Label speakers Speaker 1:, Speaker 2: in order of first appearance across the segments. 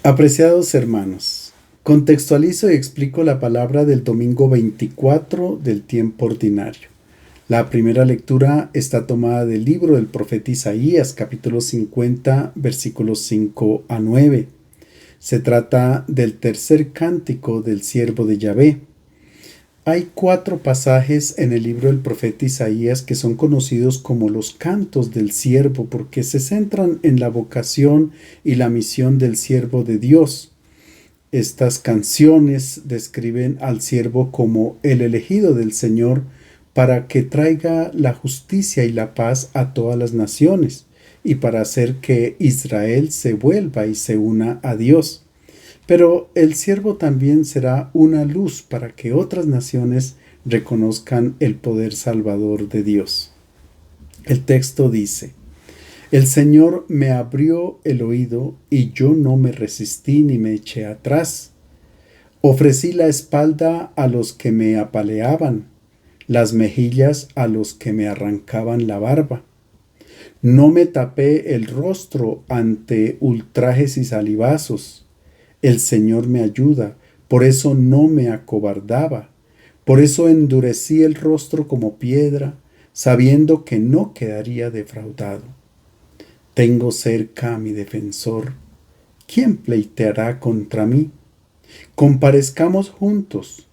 Speaker 1: Apreciados hermanos, contextualizo y explico la palabra del domingo 24 del tiempo ordinario. La primera lectura está tomada del libro del profeta Isaías, capítulo 50, versículos 5 a 9. Se trata del tercer cántico del siervo de Yahvé. Hay 4 pasajes en el libro del profeta Isaías que son conocidos como los cantos del siervo porque se centran en la vocación y la misión del siervo de Dios. Estas canciones describen al siervo como el elegido del Señor para que traiga la justicia y la paz a todas las naciones y para hacer que Israel se vuelva y se una a Dios. Pero el siervo también será una luz para que otras naciones reconozcan el poder salvador de Dios. El texto dice: El Señor me abrió el oído y yo no me resistí ni me eché atrás. Ofrecí la espalda a los que me apaleaban, las mejillas a los que me arrancaban la barba. No me tapé el rostro ante ultrajes y salivazos. El Señor me ayuda, por eso no me acobardaba. Por eso endurecí el rostro como piedra, sabiendo que no quedaría defraudado. Tengo cerca a mi defensor. ¿Quién pleiteará contra mí? Comparezcamos juntos.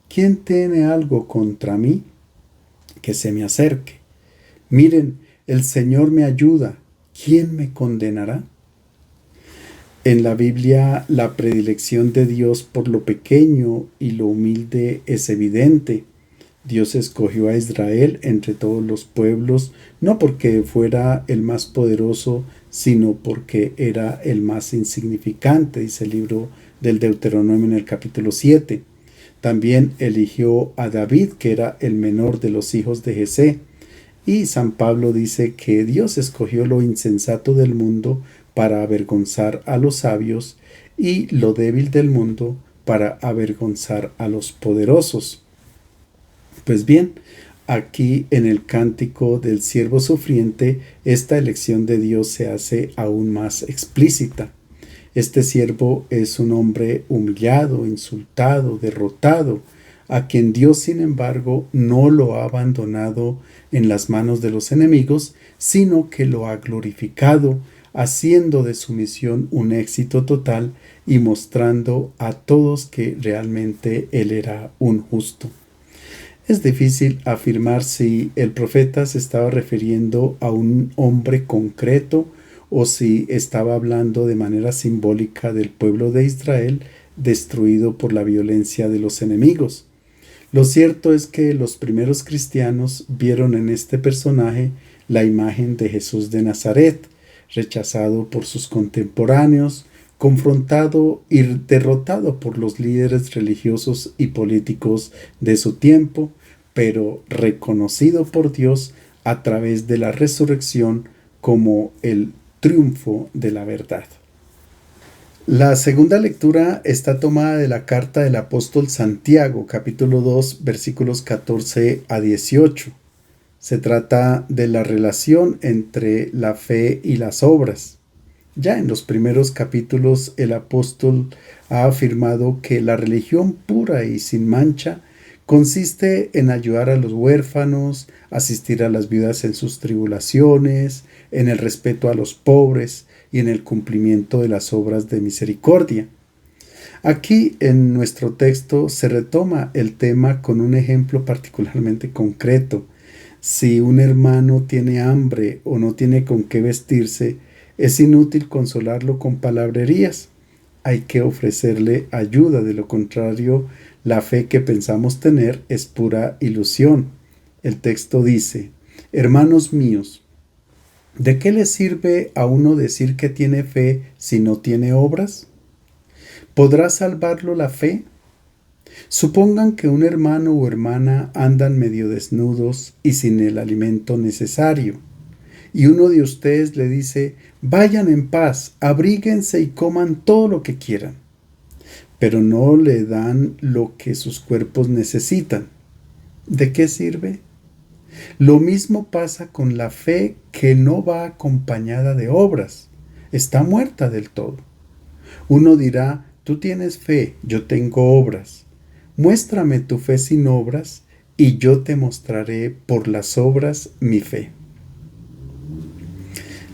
Speaker 1: ¿Quién tiene algo contra mí? Que se me acerque. Miren, el Señor me ayuda. ¿Quién me condenará? En la Biblia, la predilección de Dios por lo pequeño y lo humilde es evidente. Dios escogió a Israel entre todos los pueblos, no porque fuera el más poderoso, sino porque era el más insignificante, dice el libro del Deuteronomio en el capítulo 7. También eligió a David, que era el menor de los hijos de Jesé. Y San Pablo dice que Dios escogió lo insensato del mundo para avergonzar a los sabios y lo débil del mundo para avergonzar a los poderosos. Pues bien, aquí en el cántico del siervo sufriente, esta elección de Dios se hace aún más explícita. Este siervo es un hombre humillado, insultado, derrotado, a quien Dios, sin embargo, no lo ha abandonado en las manos de los enemigos, sino que lo ha glorificado, haciendo de su misión un éxito total y mostrando a todos que realmente él era un justo. Es difícil afirmar si el profeta se estaba refiriendo a un hombre concreto o si estaba hablando de manera simbólica del pueblo de Israel destruido por la violencia de los enemigos. Lo cierto es que los primeros cristianos vieron en este personaje la imagen de Jesús de Nazaret, rechazado por sus contemporáneos, confrontado y derrotado por los líderes religiosos y políticos de su tiempo, pero reconocido por Dios a través de la resurrección como el triunfo de la verdad. La segunda lectura está tomada de la carta del apóstol Santiago, capítulo 2, versículos 14 a 18. Se trata de la relación entre la fe y las obras. Ya en los primeros capítulos el apóstol ha afirmado que la religión pura y sin mancha consiste en ayudar a los huérfanos, asistir a las viudas en sus tribulaciones, en el respeto a los pobres y en el cumplimiento de las obras de misericordia. Aquí en nuestro texto se retoma el tema con un ejemplo particularmente concreto. Si un hermano tiene hambre o no tiene con qué vestirse, es inútil consolarlo con palabrerías. Hay que ofrecerle ayuda, de lo contrario, la fe que pensamos tener es pura ilusión. El texto dice: Hermanos míos, ¿de qué le sirve a uno decir que tiene fe si no tiene obras? ¿Podrá salvarlo la fe? Supongan que un hermano o hermana andan medio desnudos y sin el alimento necesario, y uno de ustedes le dice: vayan en paz, abríguense y coman todo lo que quieran, pero no le dan lo que sus cuerpos necesitan. ¿De qué sirve? Lo mismo pasa con la fe que no va acompañada de obras. Está muerta del todo. Uno dirá, tú tienes fe, yo tengo obras. Muéstrame tu fe sin obras, y yo te mostraré por las obras mi fe.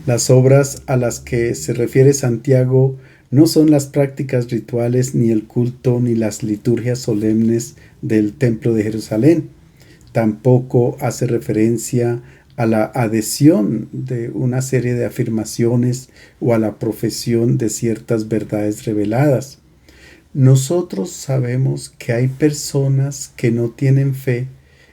Speaker 1: Las obras a las que se refiere Santiago no son las prácticas rituales, ni el culto, ni las liturgias solemnes del Templo de Jerusalén. Tampoco hace referencia a la adhesión de una serie de afirmaciones o a la profesión de ciertas verdades reveladas. Nosotros sabemos que hay personas que no tienen fe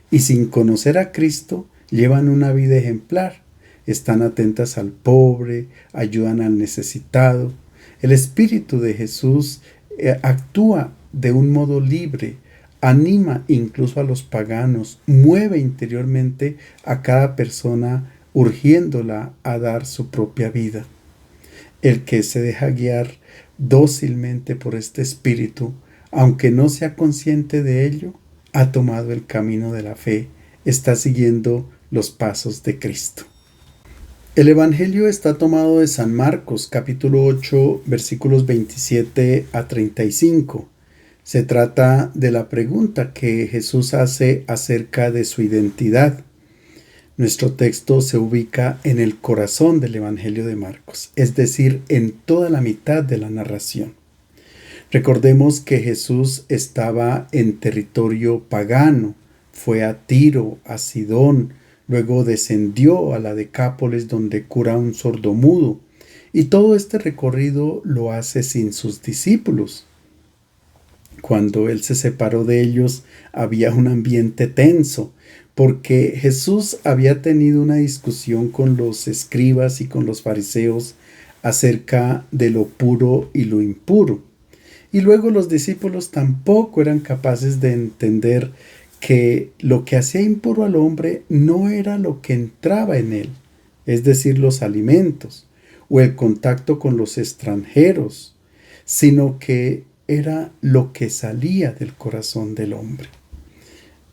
Speaker 1: y sin conocer a Cristo llevan una vida ejemplar. Están atentas al pobre, ayudan al necesitado. El Espíritu de Jesús actúa de un modo libre, anima incluso a los paganos, mueve interiormente a cada persona, urgiéndola a dar su propia vida. El que se deja guiar dócilmente por este Espíritu, aunque no sea consciente de ello, ha tomado el camino de la fe, está siguiendo los pasos de Cristo. El Evangelio está tomado de San Marcos, capítulo 8, versículos 27 a 35. Se trata de la pregunta que Jesús hace acerca de su identidad. Nuestro texto se ubica en el corazón del Evangelio de Marcos, es decir, en toda la mitad de la narración. Recordemos que Jesús estaba en territorio pagano, fue a Tiro, a Sidón, luego descendió a la Decápolis donde cura a un sordomudo, y todo este recorrido lo hace sin sus discípulos. Cuando él se separó de ellos, había un ambiente tenso, porque Jesús había tenido una discusión con los escribas y con los fariseos acerca de lo puro y lo impuro. Y luego los discípulos tampoco eran capaces de entender que lo que hacía impuro al hombre no era lo que entraba en él, es decir, los alimentos o el contacto con los extranjeros, sino que era lo que salía del corazón del hombre.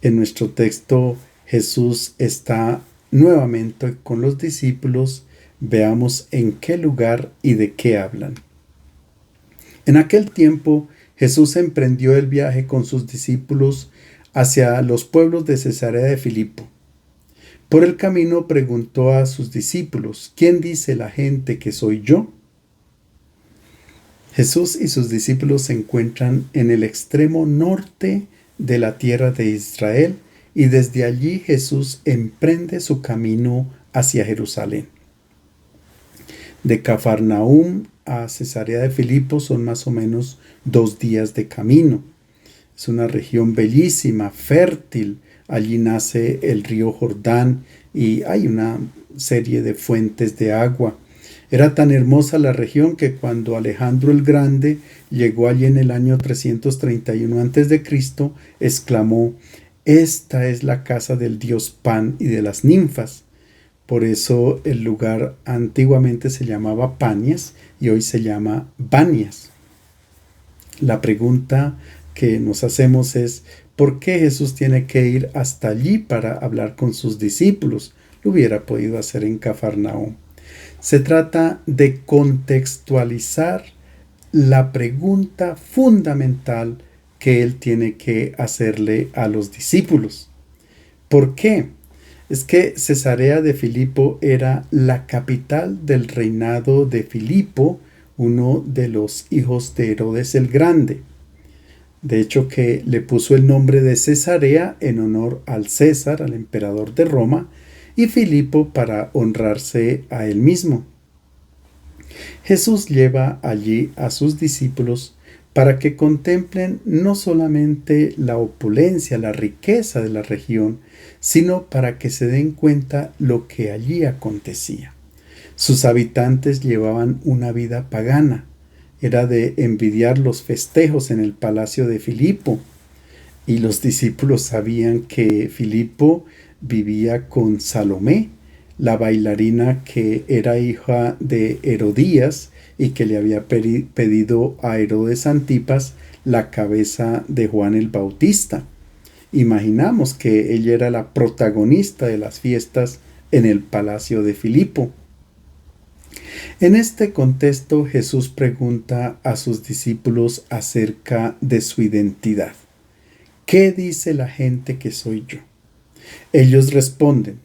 Speaker 1: En nuestro texto, Jesús está nuevamente con los discípulos. Veamos en qué lugar y de qué hablan. En aquel tiempo, Jesús emprendió el viaje con sus discípulos hacia los pueblos de Cesarea de Filipo. Por el camino preguntó a sus discípulos, ¿quién dice la gente que soy yo? Jesús y sus discípulos se encuentran en el extremo norte de la tierra de Israel y desde allí Jesús emprende su camino hacia Jerusalén. De Cafarnaúm a Cesarea de Filipo son más o menos 2 días de camino. Es una región bellísima, fértil. Allí nace el río Jordán y hay una serie de fuentes de agua. Era tan hermosa la región que cuando Alejandro el Grande llegó allí en el año 331 a.C., exclamó: «Esta es la casa del dios Pan y de las ninfas». Por eso el lugar antiguamente se llamaba Panias y hoy se llama Banias. La pregunta que nos hacemos es: ¿por qué Jesús tiene que ir hasta allí para hablar con sus discípulos? Lo hubiera podido hacer en Cafarnaúm. Se trata de contextualizar la pregunta fundamental que él tiene que hacerle a los discípulos. ¿Por qué? Es que Cesarea de Filipo era la capital del reinado de Filipo, uno de los hijos de Herodes el Grande. De hecho, que le puso el nombre de Cesarea en honor al César, al emperador de Roma, y Filipo para honrarse a él mismo. Jesús lleva allí a sus discípulos para que contemplen no solamente la opulencia, la riqueza de la región, sino para que se den cuenta lo que allí acontecía. Sus habitantes llevaban una vida pagana. Era de envidiar los festejos en el palacio de Filipo. Y los discípulos sabían que Filipo vivía con Salomé, la bailarina que era hija de Herodías y que le había pedido a Herodes Antipas la cabeza de Juan el Bautista. Imaginamos que ella era la protagonista de las fiestas en el palacio de Filipo. En este contexto, Jesús pregunta a sus discípulos acerca de su identidad. ¿Qué dice la gente que soy yo? Ellos responden,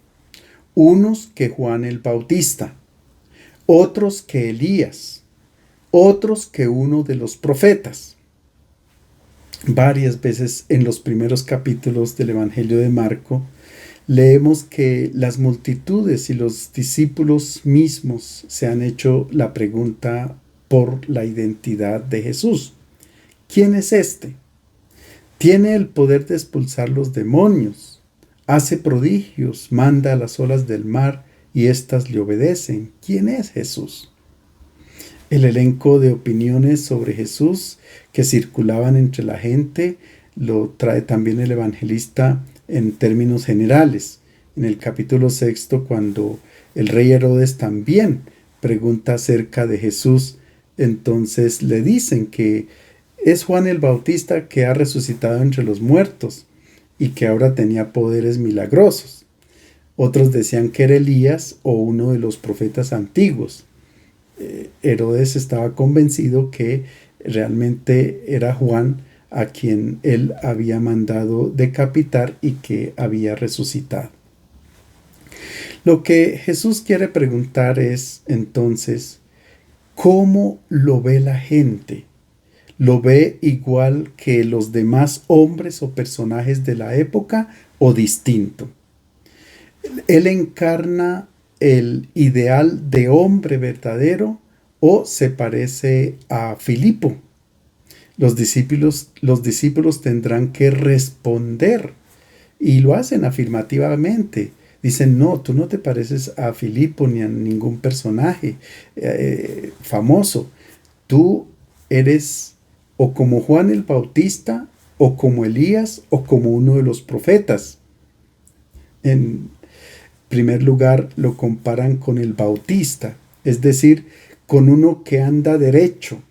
Speaker 1: unos que Juan el Bautista, otros que Elías, otros que uno de los profetas. Varias veces en los primeros capítulos del Evangelio de Marco, leemos que las multitudes y los discípulos mismos se han hecho la pregunta por la identidad de Jesús. ¿Quién es este? Tiene el poder de expulsar los demonios, hace prodigios, manda a las olas del mar y éstas le obedecen. ¿Quién es Jesús? El elenco de opiniones sobre Jesús que circulaban entre la gente lo trae también el evangelista en términos generales. En el capítulo 6, cuando el rey Herodes también pregunta acerca de Jesús, entonces le dicen que es Juan el Bautista que ha resucitado entre los muertos y que ahora tenía poderes milagrosos. Otros decían que era Elías o uno de los profetas antiguos. Herodes estaba convencido que realmente era Juan a quien él había mandado decapitar y que había resucitado. Lo que Jesús quiere preguntar es entonces, ¿cómo lo ve la gente? ¿Lo ve igual que los demás hombres o personajes de la época o distinto? Él encarna el ideal de hombre verdadero o se parece a Filipo. Los discípulos tendrán que responder y lo hacen afirmativamente. Dicen, no, tú no te pareces a Filipo ni a ningún personaje famoso. Tú eres o como Juan el Bautista o como Elías o como uno de los profetas. En primer lugar, lo comparan con el Bautista, es decir, con uno que anda derecho.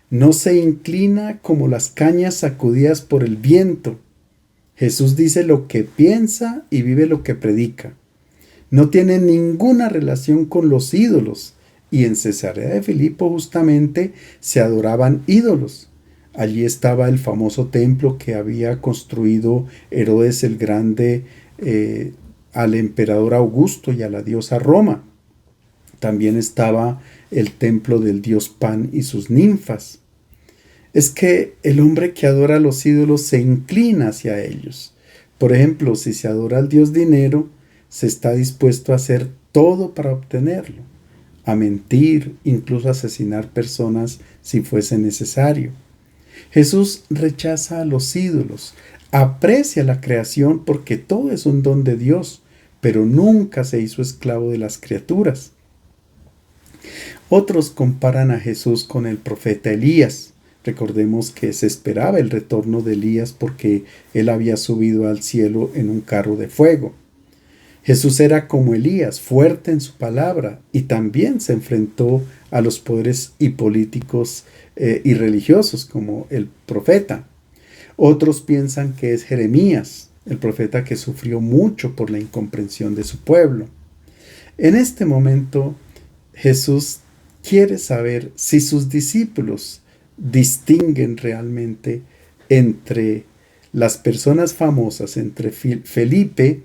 Speaker 1: No se inclina como las cañas sacudidas por el viento. Jesús dice lo que piensa y vive lo que predica. No tiene ninguna relación con los ídolos. Y en Cesarea de Filipo justamente se adoraban ídolos. Allí estaba el famoso templo que había construido Herodes el Grande al emperador Augusto y a la diosa Roma. También estaba el templo del dios Pan y sus ninfas. Es que el hombre que adora a los ídolos se inclina hacia ellos. Por ejemplo, si se adora al dios dinero, se está dispuesto a hacer todo para obtenerlo, a mentir, incluso a asesinar personas si fuese necesario. Jesús rechaza a los ídolos, aprecia la creación porque todo es un don de Dios, pero nunca se hizo esclavo de las criaturas. Otros comparan a Jesús con el profeta Elías. Recordemos que se esperaba el retorno de Elías porque él había subido al cielo en un carro de fuego. Jesús era como Elías, fuerte en su palabra, y también se enfrentó a los poderes y políticos y religiosos como el profeta. Otros piensan que es Jeremías, el profeta que sufrió mucho por la incomprensión de su pueblo. En este momento, Jesús quiere saber si sus discípulos distinguen realmente entre las personas famosas, entre Filipo,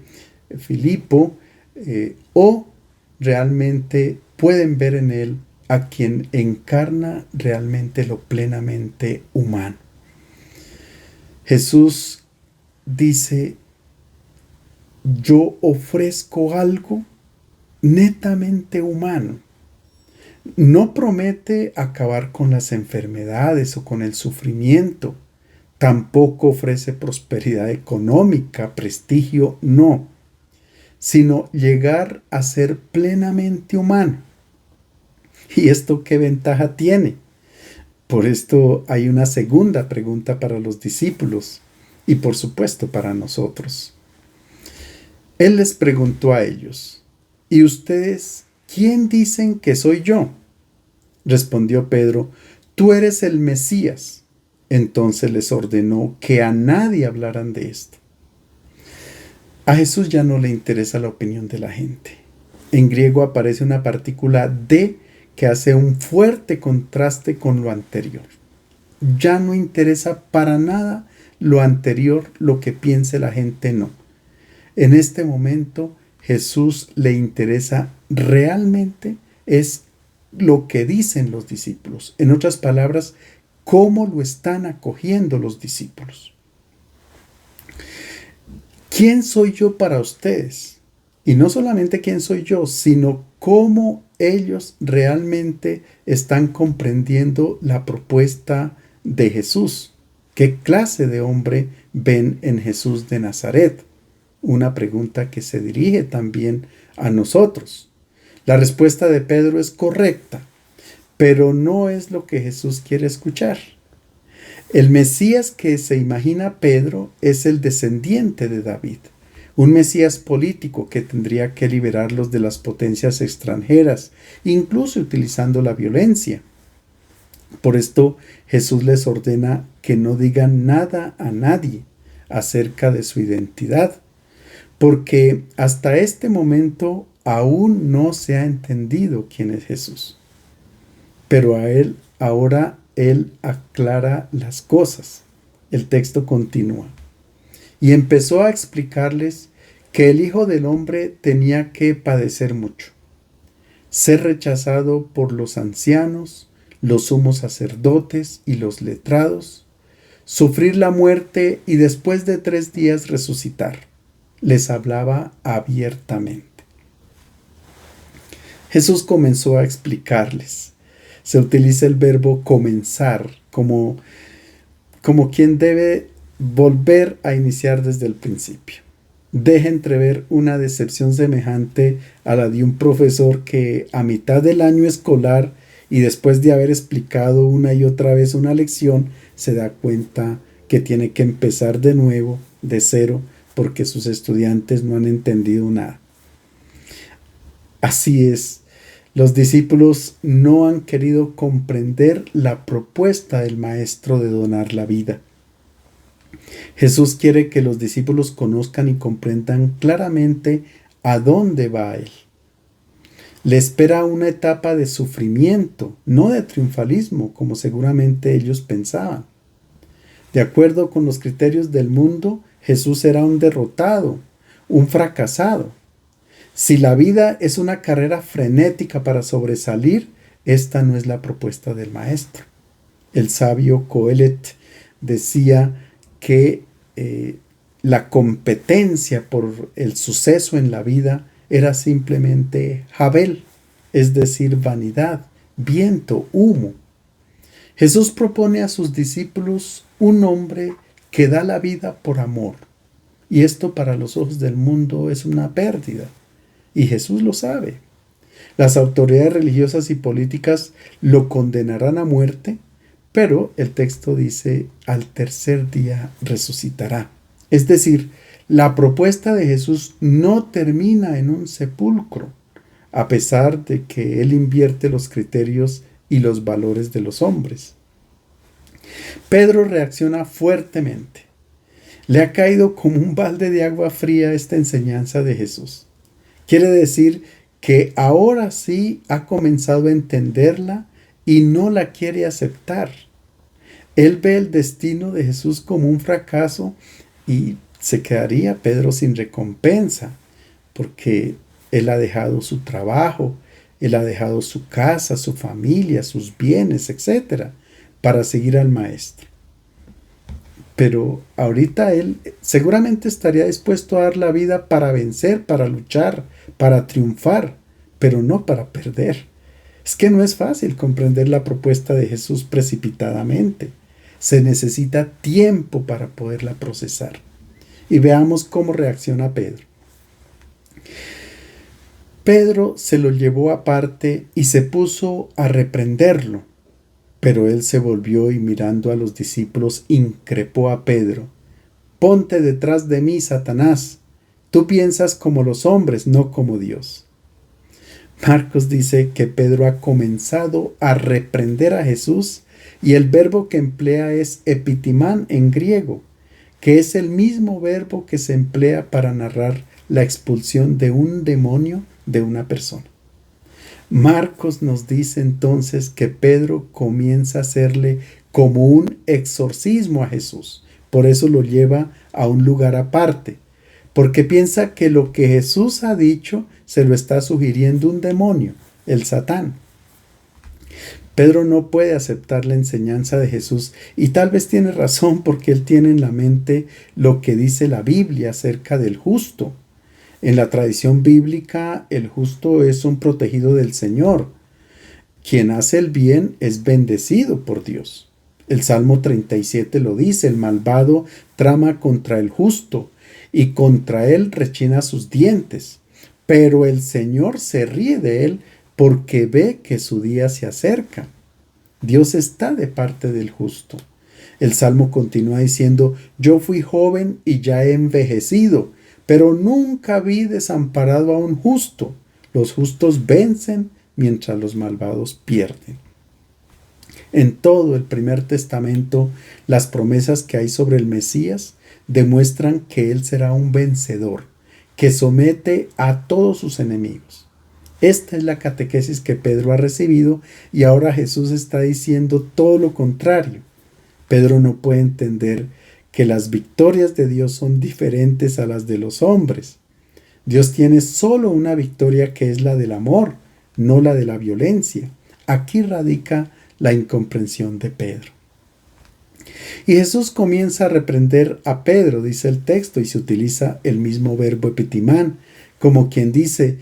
Speaker 1: o realmente pueden ver en él a quien encarna realmente lo plenamente humano. Jesús dice, yo ofrezco algo netamente humano. No promete acabar con las enfermedades o con el sufrimiento. Tampoco ofrece prosperidad económica, prestigio, no. Sino llegar a ser plenamente humano. ¿Y esto qué ventaja tiene? Por esto hay una segunda pregunta para los discípulos y por supuesto para nosotros. Él les preguntó a ellos, ¿y ustedes quién dicen que soy yo? Respondió Pedro, tú eres el Mesías. Entonces les ordenó que a nadie hablaran de esto. A Jesús ya no le interesa la opinión de la gente. En griego aparece una partícula de que hace un fuerte contraste con lo anterior. Ya no interesa para nada lo anterior, lo que piense la gente, no. En este momento Jesús le interesa realmente es lo que dicen los discípulos. En otras palabras, cómo lo están acogiendo los discípulos. ¿Quién soy yo para ustedes? Y no solamente quién soy yo, sino cómo ellos realmente están comprendiendo la propuesta de Jesús. ¿Qué clase de hombre ven en Jesús de Nazaret? Una pregunta que se dirige también a nosotros. La respuesta de Pedro es correcta, pero no es lo que Jesús quiere escuchar. El Mesías que se imagina Pedro es el descendiente de David, un Mesías político que tendría que liberarlos de las potencias extranjeras, incluso utilizando la violencia. Por esto Jesús les ordena que no digan nada a nadie acerca de su identidad, porque hasta este momento aún no se ha entendido quién es Jesús. Pero ahora él aclara las cosas. El texto continúa. Y empezó a explicarles que el Hijo del Hombre tenía que padecer mucho, ser rechazado por los ancianos, los sumos sacerdotes y los letrados, sufrir la muerte y después de 3 días resucitar. Les hablaba abiertamente. Jesús comenzó a explicarles. Se utiliza el verbo comenzar como quien debe volver a iniciar desde el principio. Deja entrever una decepción semejante a la de un profesor que a mitad del año escolar y después de haber explicado una y otra vez una lección, se da cuenta que tiene que empezar de nuevo, de cero, porque sus estudiantes no han entendido nada. Así es. Los discípulos no han querido comprender la propuesta del Maestro de donar la vida. Jesús quiere que los discípulos conozcan y comprendan claramente a dónde va Él. Le espera una etapa de sufrimiento, no de triunfalismo, como seguramente ellos pensaban. De acuerdo con los criterios del mundo, Jesús era un derrotado, un fracasado. Si la vida es una carrera frenética para sobresalir, esta no es la propuesta del Maestro. El sabio Coelet decía que la competencia por el suceso en la vida era simplemente jabel, es decir, vanidad, viento, humo. Jesús propone a sus discípulos un hombre que da la vida por amor, y esto para los ojos del mundo es una pérdida. Y Jesús lo sabe. Las autoridades religiosas y políticas lo condenarán a muerte, pero el texto dice, al tercer día resucitará. Es decir, la propuesta de Jesús no termina en un sepulcro, a pesar de que Él invierte los criterios y los valores de los hombres. Pedro reacciona fuertemente. Le ha caído como un balde de agua fría esta enseñanza de Jesús. Quiere decir que ahora sí ha comenzado a entenderla y no la quiere aceptar. Él ve el destino de Jesús como un fracaso y se quedaría Pedro sin recompensa, porque él ha dejado su trabajo, él ha dejado su casa, su familia, sus bienes, etc., para seguir al Maestro. Pero ahorita él seguramente estaría dispuesto a dar la vida para vencer, para luchar, para triunfar, pero no para perder. Es que no es fácil comprender la propuesta de Jesús precipitadamente. Se necesita tiempo para poderla procesar. Y veamos cómo reacciona Pedro. Pedro se lo llevó aparte y se puso a reprenderlo. Pero él se volvió y mirando a los discípulos increpó a Pedro. Ponte detrás de mí, Satanás. Tú piensas como los hombres, no como Dios. Marcos dice que Pedro ha comenzado a reprender a Jesús y el verbo que emplea es epitimán en griego, que es el mismo verbo que se emplea para narrar la expulsión de un demonio de una persona. Marcos nos dice entonces que Pedro comienza a hacerle como un exorcismo a Jesús. Por eso lo lleva a un lugar aparte, porque piensa que lo que Jesús ha dicho se lo está sugiriendo un demonio, el Satán. Pedro no puede aceptar la enseñanza de Jesús y tal vez tiene razón porque él tiene en la mente lo que dice la Biblia acerca del justo. En la tradición bíblica, el justo es un protegido del Señor. Quien hace el bien es bendecido por Dios. El Salmo 37 lo dice: el malvado trama contra el justo y contra él rechina sus dientes. Pero el Señor se ríe de él porque ve que su día se acerca. Dios está de parte del justo. El Salmo continúa diciendo: yo fui joven y ya he envejecido, pero nunca vi desamparado a un justo. Los justos vencen mientras los malvados pierden. En todo el Primer Testamento, las promesas que hay sobre el Mesías demuestran que Él será un vencedor, que somete a todos sus enemigos. Esta es la catequesis que Pedro ha recibido y ahora Jesús está diciendo todo lo contrario. Pedro no puede entender que las victorias de Dios son diferentes a las de los hombres. Dios tiene solo una victoria, que es la del amor, no la de la violencia. Aquí radica la incomprensión de Pedro. Y Jesús comienza a reprender a Pedro, dice el texto, y se utiliza el mismo verbo epitimán, como quien dice: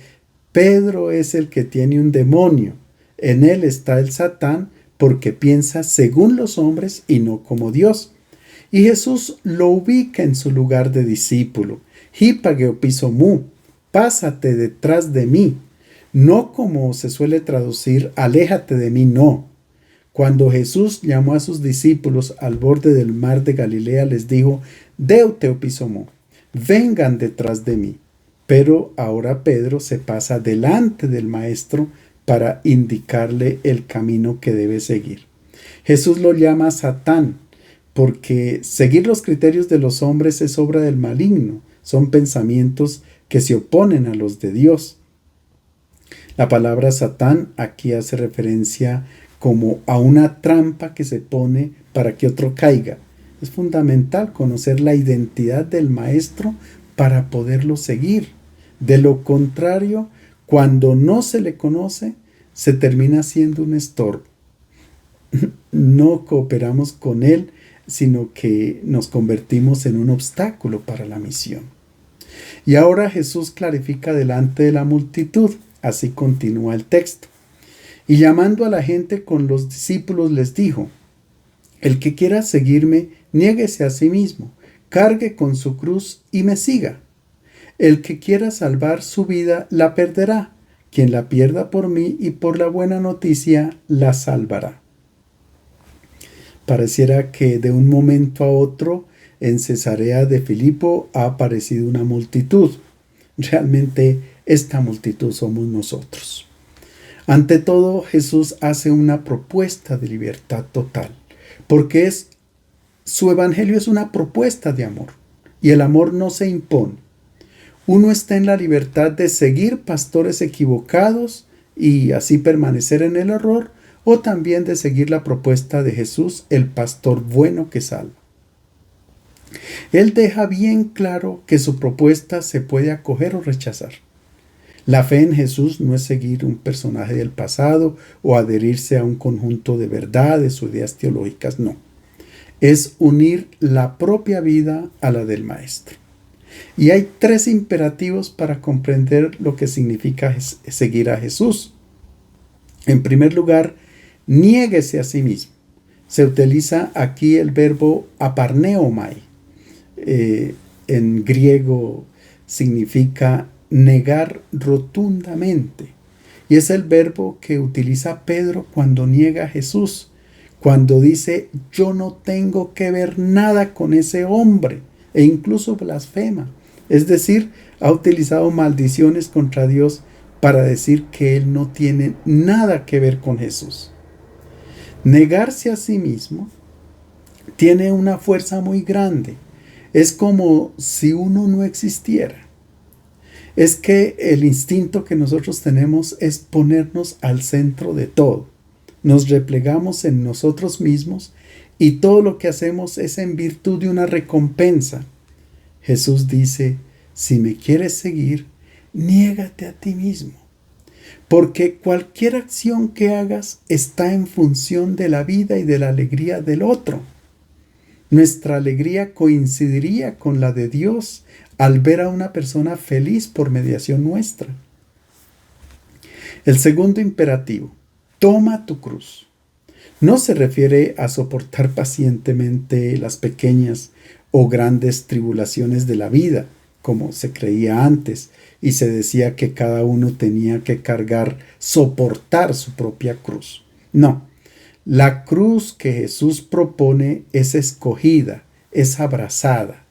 Speaker 1: Pedro es el que tiene un demonio, en él está el Satán, porque piensa según los hombres y no como Dios. Y Jesús lo ubica en su lugar de discípulo. Hipageopisomú, pásate detrás de mí. No como se suele traducir, aléjate de mí, no. Cuando Jesús llamó a sus discípulos al borde del mar de Galilea, les dijo: Deuteopisomó, vengan detrás de mí. Pero ahora Pedro se pasa delante del maestro para indicarle el camino que debe seguir. Jesús lo llama Satán, porque seguir los criterios de los hombres es obra del maligno, son pensamientos que se oponen a los de Dios. La palabra Satán aquí hace referencia como a una trampa que se pone para que otro caiga. Es fundamental conocer la identidad del maestro para poderlo seguir. De lo contrario, cuando no se le conoce, se termina siendo un estorbo. No cooperamos con él, sino que nos convertimos en un obstáculo para la misión. Y ahora Jesús clarifica delante de la multitud. Así continúa el texto. Y llamando a la gente con los discípulos les dijo: el que quiera seguirme, niéguese a sí mismo, cargue con su cruz y me siga. El que quiera salvar su vida, la perderá. Quien la pierda por mí y por la buena noticia, la salvará. Pareciera que de un momento a otro en Cesarea de Filipo ha aparecido una multitud. Realmente esta multitud somos nosotros. Ante todo, Jesús hace una propuesta de libertad total, porque su evangelio es una propuesta de amor, y el amor no se impone. Uno está en la libertad de seguir pastores equivocados y así permanecer en el error, o también de seguir la propuesta de Jesús, el pastor bueno que salva. Él deja bien claro que su propuesta se puede acoger o rechazar. La fe en Jesús no es seguir un personaje del pasado o adherirse a un conjunto de verdades o ideas teológicas, no. Es unir la propia vida a la del Maestro. Y hay 3 imperativos para comprender lo que significa seguir a Jesús. En primer lugar, niéguese a sí mismo. Se utiliza aquí el verbo aparneomai. En griego significa negar rotundamente. Y es el verbo que utiliza Pedro cuando niega a Jesús. Cuando dice: yo no tengo que ver nada con ese hombre. E incluso blasfema. Es decir, ha utilizado maldiciones contra Dios para decir que él no tiene nada que ver con Jesús. Negarse a sí mismo tiene una fuerza muy grande. Es como si uno no existiera. es que el instinto que nosotros tenemos es ponernos al centro de todo. Nos replegamos en nosotros mismos y todo lo que hacemos es en virtud de una recompensa. Jesús dice, si me quieres seguir, niégate a ti mismo, porque cualquier acción que hagas está en función de la vida y de la alegría del otro. Nuestra alegría coincidiría con la de Dios al ver a una persona feliz por mediación nuestra. El segundo imperativo, toma tu cruz. No se refiere a soportar pacientemente las pequeñas o grandes tribulaciones de la vida, como se creía antes, y se decía que cada uno tenía que soportar su propia cruz. No, la cruz que Jesús propone es escogida, es abrazada,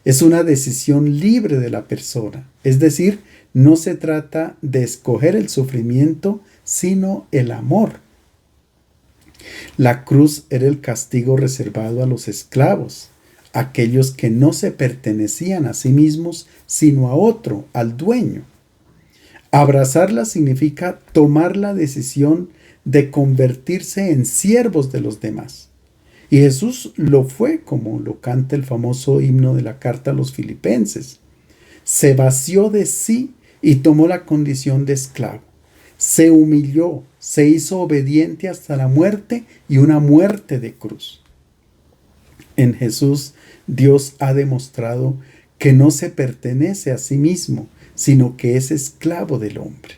Speaker 1: es una decisión libre de la persona. Es decir, no se trata de escoger el sufrimiento, sino el amor. La cruz era el castigo reservado a los esclavos, aquellos que no se pertenecían a sí mismos, sino a otro, al dueño. Abrazarla significa tomar la decisión de convertirse en siervos de los demás. Y Jesús lo fue, como lo canta el famoso himno de la carta a los Filipenses. Se vació de sí y tomó la condición de esclavo. Se humilló, se hizo obediente hasta la muerte y una muerte de cruz. En Jesús, Dios ha demostrado que no se pertenece a sí mismo, sino que es esclavo del hombre.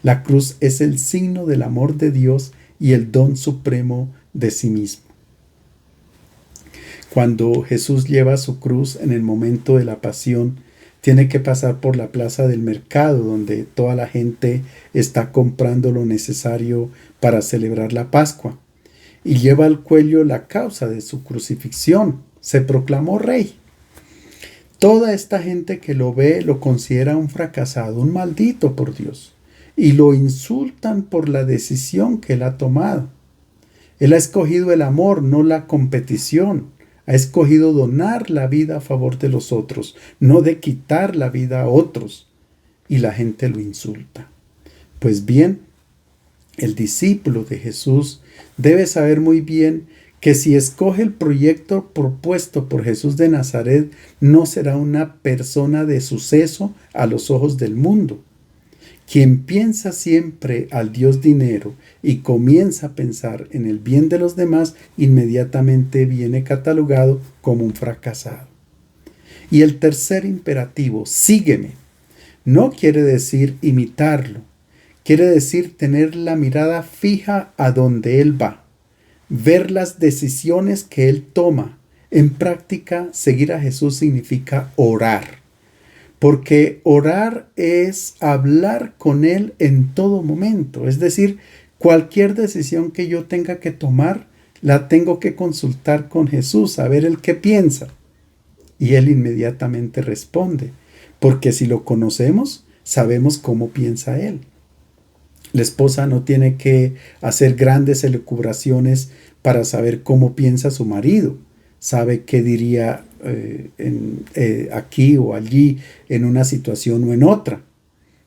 Speaker 1: La cruz es el signo del amor de Dios y el don supremo de sí mismo. Cuando Jesús lleva su cruz en el momento de la pasión, tiene que pasar por la plaza del mercado, donde toda la gente está comprando lo necesario para celebrar la Pascua. Y lleva al cuello la causa de su crucifixión. Se proclamó rey. Toda esta gente que lo ve lo considera un fracasado, un maldito por Dios. Y lo insultan por la decisión que él ha tomado. Él ha escogido el amor, no la competición. Ha escogido donar la vida a favor de los otros, no de quitar la vida a otros. Y la gente lo insulta. Pues bien, el discípulo de Jesús debe saber muy bien que si escoge el proyecto propuesto por Jesús de Nazaret, no será una persona de suceso a los ojos del mundo. Quien piensa siempre al Dios dinero y comienza a pensar en el bien de los demás, inmediatamente viene catalogado como un fracasado. Y el tercer imperativo, sígueme, no quiere decir imitarlo, quiere decir tener la mirada fija a donde Él va, ver las decisiones que Él toma. En práctica, seguir a Jesús significa orar. Porque orar es hablar con Él en todo momento. Es decir, cualquier decisión que yo tenga que tomar, la tengo que consultar con Jesús, a ver Él qué piensa. Y Él inmediatamente responde. Porque si lo conocemos, sabemos cómo piensa Él. La esposa no tiene que hacer grandes elucubraciones para saber cómo piensa su marido. Sabe qué diría aquí o allí, en una situación o en otra.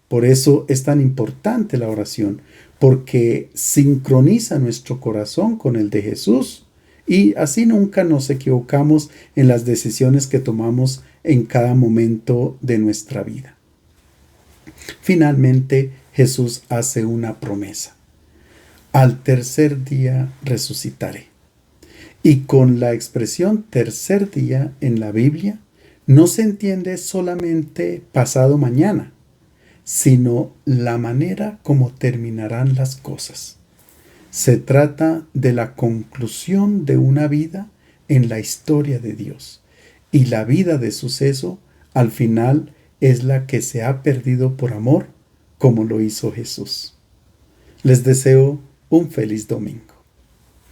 Speaker 1: Por eso es tan importante la oración, porque sincroniza nuestro corazón con el de Jesús. Y así nunca nos equivocamos en las decisiones que tomamos en cada momento de nuestra vida. Finalmente, Jesús hace una promesa. Al tercer día resucitaré. Y con la expresión tercer día en la Biblia, no se entiende solamente pasado mañana, sino la manera como terminarán las cosas. Se trata de la conclusión de una vida en la historia de Dios. Y la vida de suceso, al final, es la que se ha perdido por amor, como lo hizo Jesús. Les deseo un feliz domingo.